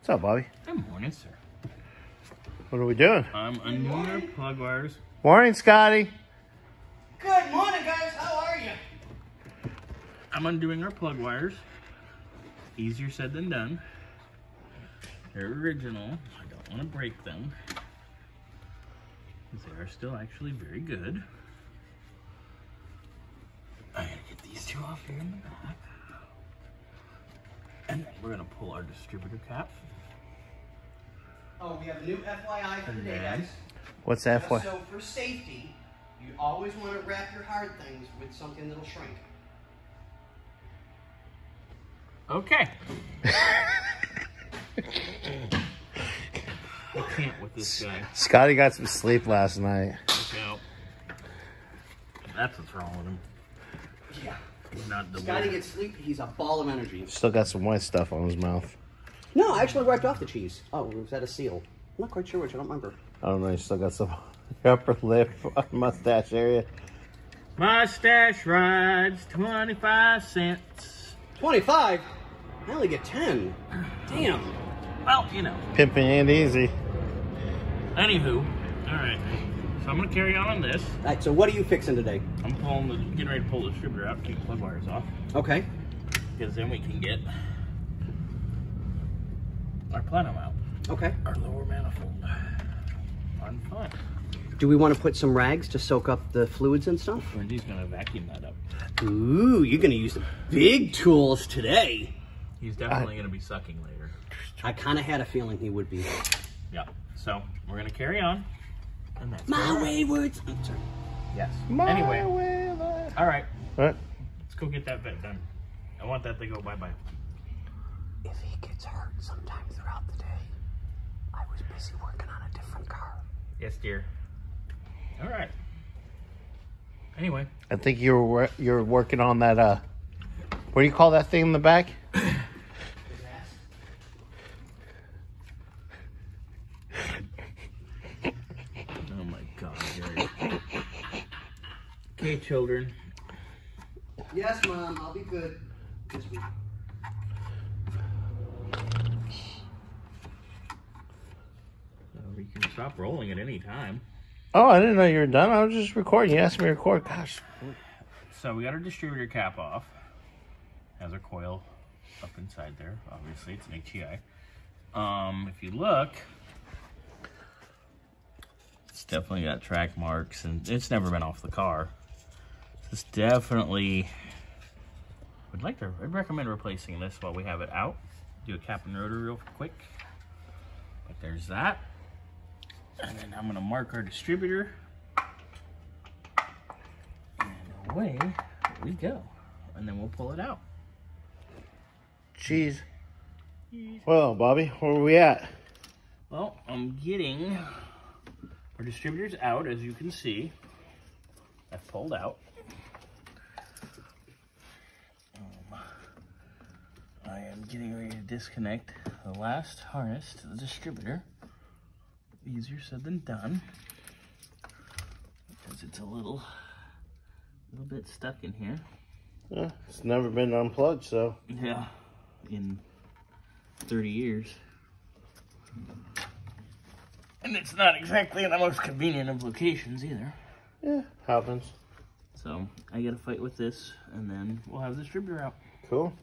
What's up, Bobby? Good morning, sir. What are we doing? I'm undoing our plug wires. Morning, Scotty. Good morning, guys. How are you? I'm undoing our plug wires. Easier said than done. They're original. I don't want to break them, because they are still actually very good. I gotta get these two off here in the back. And then we're gonna pull our distributor cap. Oh, we have a new FYI for the day, guys. What's that for? So for safety, you always want to wrap your hard things with something that'll shrink. Okay. I can't with this guy. Scotty got some sleep last night. Look out. That's what's wrong with him. Yeah. He's not Scotty delivered. gets sleep. He's a ball of energy. Still got some white stuff on his mouth. No, I actually wiped off the cheese. Oh, was that a seal? I'm not quite sure which. I don't remember. I don't know. You still got some upper lip, mustache area. Mustache rides, 25 cents. 25? I only get 10. Damn. Well, you know. Pimping ain't easy. Anywho, all right. So I'm gonna carry on this. All right, so what are you fixing today? I'm getting ready to pull the distributor out, take the plug wires off, Okay. because then we can get our plenum out, Okay. our lower manifold. I'm fine. Do we want to put some rags to soak up the fluids and stuff? Wendy's gonna vacuum that up. Ooh, you're going to use the big tools today. He's definitely gonna be sucking later. I kind of had a feeling he would be. Yeah. So we're gonna carry on. And that's My wayward. I'm sorry. Yes. My Anyway. way. All right. What? Let's go get that vet done. I want that to go bye-bye. If he gets hurt sometime throughout the day, I was busy working on a different car. Yes, dear. All right. Anyway. I think you're working on that. What do you call that thing in the back? Oh my God, Gary. Okay, children. Yes, Mom, I'll be good. Yes, Mom. We can stop rolling at any time. Oh, I didn't know you were done. I was just recording. You asked me to record. Gosh. So we got our distributor cap off. Has our coil up inside there. Obviously, it's an HEI. If you look, it's definitely got track marks, and it's never been off the car. This definitely, I'd recommend replacing this while we have it out. Do a cap and rotor real quick. But there's that. And then I'm gonna mark our distributor. And away we go. And then we'll pull it out. Jeez. Well, Bobby, where are we at? Well, I'm getting our distributors out, as you can see. I've pulled out. I am getting ready to disconnect the last harness to the distributor. Easier said than done, because it's a little bit stuck in here. Yeah, it's never been unplugged, so. Yeah, in 30 years. And it's not exactly in the most convenient of locations either. Yeah, happens. So I gotta fight with this, and then we'll have the distributor out. Cool.